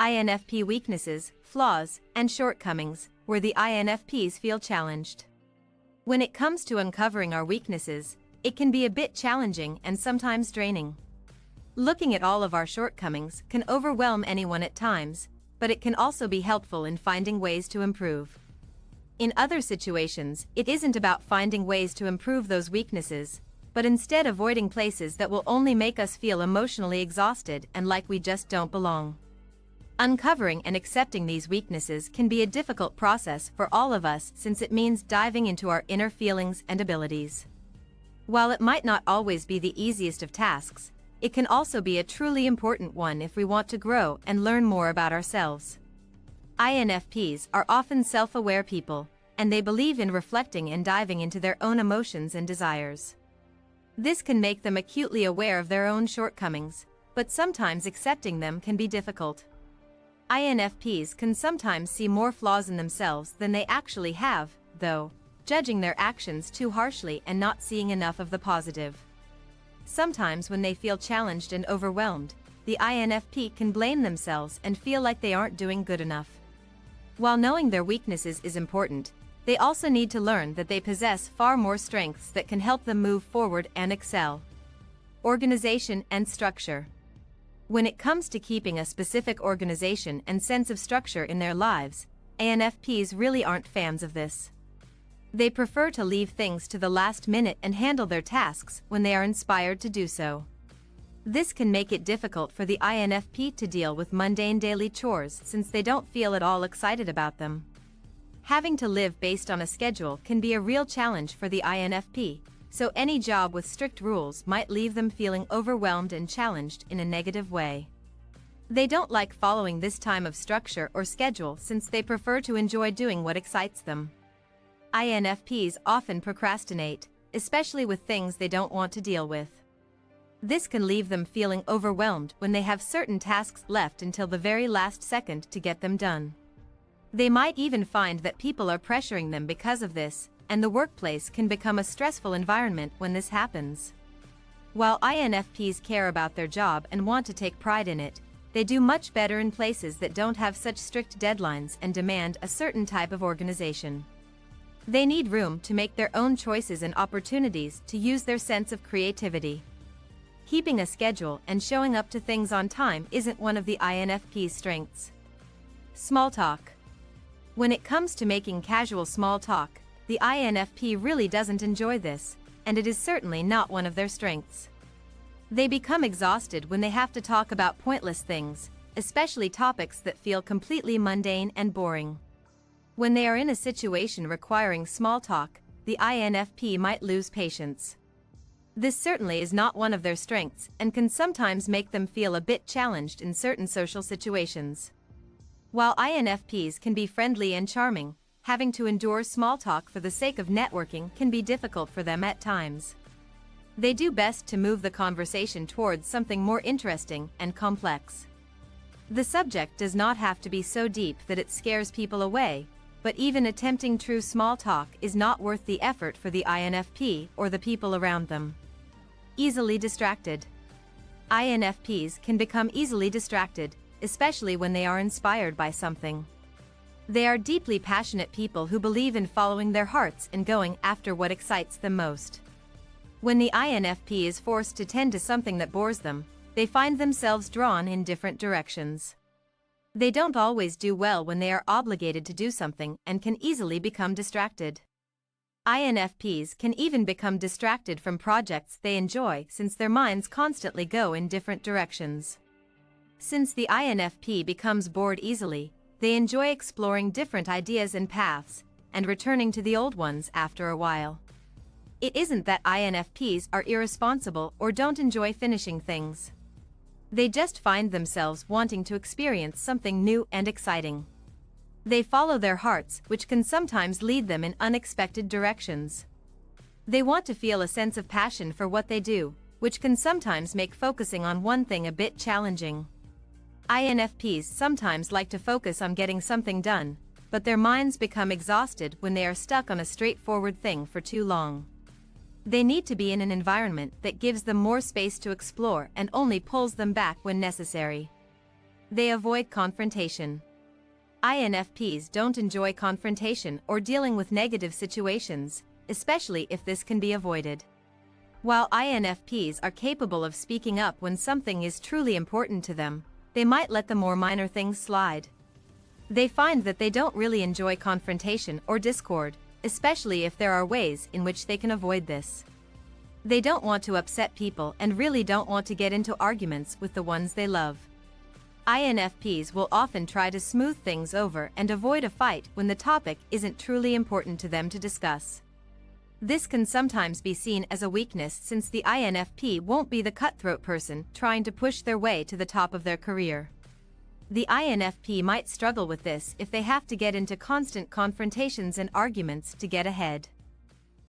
INFP weaknesses, flaws, and shortcomings, where the INFPs feel challenged. When it comes to uncovering our weaknesses, it can be a bit challenging and sometimes draining. Looking at all of our shortcomings can overwhelm anyone at times, but it can also be helpful in finding ways to improve. In other situations, it isn't about finding ways to improve those weaknesses, but instead avoiding places that will only make us feel emotionally exhausted and like we just don't belong. Uncovering and accepting these weaknesses can be a difficult process for all of us since it means diving into our inner feelings and abilities. While it might not always be the easiest of tasks, it can also be a truly important one if we want to grow and learn more about ourselves. INFPs are often self-aware people, and they believe in reflecting and diving into their own emotions and desires. This can make them acutely aware of their own shortcomings, but sometimes accepting them can be difficult. INFPs can sometimes see more flaws in themselves than they actually have, though, judging their actions too harshly and not seeing enough of the positive. Sometimes when they feel challenged and overwhelmed, the INFP can blame themselves and feel like they aren't doing good enough. While knowing their weaknesses is important, they also need to learn that they possess far more strengths that can help them move forward and excel. Organization and structure. When it comes to keeping a specific organization and sense of structure in their lives, INFPs really aren't fans of this. They prefer to leave things to the last minute and handle their tasks when they are inspired to do so. This can make it difficult for the INFP to deal with mundane daily chores since they don't feel at all excited about them. Having to live based on a schedule can be a real challenge for the INFP, so any job with strict rules might leave them feeling overwhelmed and challenged in a negative way. They don't like following this time of structure or schedule since they prefer to enjoy doing what excites them. INFPs often procrastinate, especially with things they don't want to deal with. This can leave them feeling overwhelmed when they have certain tasks left until the very last second to get them done. They might even find that people are pressuring them because of this, and the workplace can become a stressful environment when this happens. While INFPs care about their job and want to take pride in it, they do much better in places that don't have such strict deadlines and demand a certain type of organization. They need room to make their own choices and opportunities to use their sense of creativity. Keeping a schedule and showing up to things on time isn't one of the INFP's strengths. Small talk. When it comes to making casual small talk, the INFP really doesn't enjoy this, and it is certainly not one of their strengths. They become exhausted when they have to talk about pointless things, especially topics that feel completely mundane and boring. When they are in a situation requiring small talk, the INFP might lose patience. This certainly is not one of their strengths and can sometimes make them feel a bit challenged in certain social situations. While INFPs can be friendly and charming, having to endure small talk for the sake of networking can be difficult for them at times. They do best to move the conversation towards something more interesting and complex. The subject does not have to be so deep that it scares people away, but even attempting true small talk is not worth the effort for the INFP or the people around them. Easily distracted. INFPs can become easily distracted, especially when they are inspired by something. They are deeply passionate people who believe in following their hearts and going after what excites them most. When the INFP is forced to tend to something that bores them, they find themselves drawn in different directions. They don't always do well when they are obligated to do something and can easily become distracted. INFPs can even become distracted from projects they enjoy since their minds constantly go in different directions. Since the INFP becomes bored easily, they enjoy exploring different ideas and paths, and returning to the old ones after a while. It isn't that INFPs are irresponsible or don't enjoy finishing things. They just find themselves wanting to experience something new and exciting. They follow their hearts, which can sometimes lead them in unexpected directions. They want to feel a sense of passion for what they do, which can sometimes make focusing on one thing a bit challenging. INFPs sometimes like to focus on getting something done, but their minds become exhausted when they are stuck on a straightforward thing for too long. They need to be in an environment that gives them more space to explore and only pulls them back when necessary. They avoid confrontation. INFPs don't enjoy confrontation or dealing with negative situations, especially if this can be avoided. While INFPs are capable of speaking up when something is truly important to them, they might let the more minor things slide. They find that they don't really enjoy confrontation or discord, especially if there are ways in which they can avoid this. They don't want to upset people and really don't want to get into arguments with the ones they love. INFPs will often try to smooth things over and avoid a fight when the topic isn't truly important to them to discuss. This can sometimes be seen as a weakness since the INFP won't be the cutthroat person trying to push their way to the top of their career. The INFP might struggle with this if they have to get into constant confrontations and arguments to get ahead.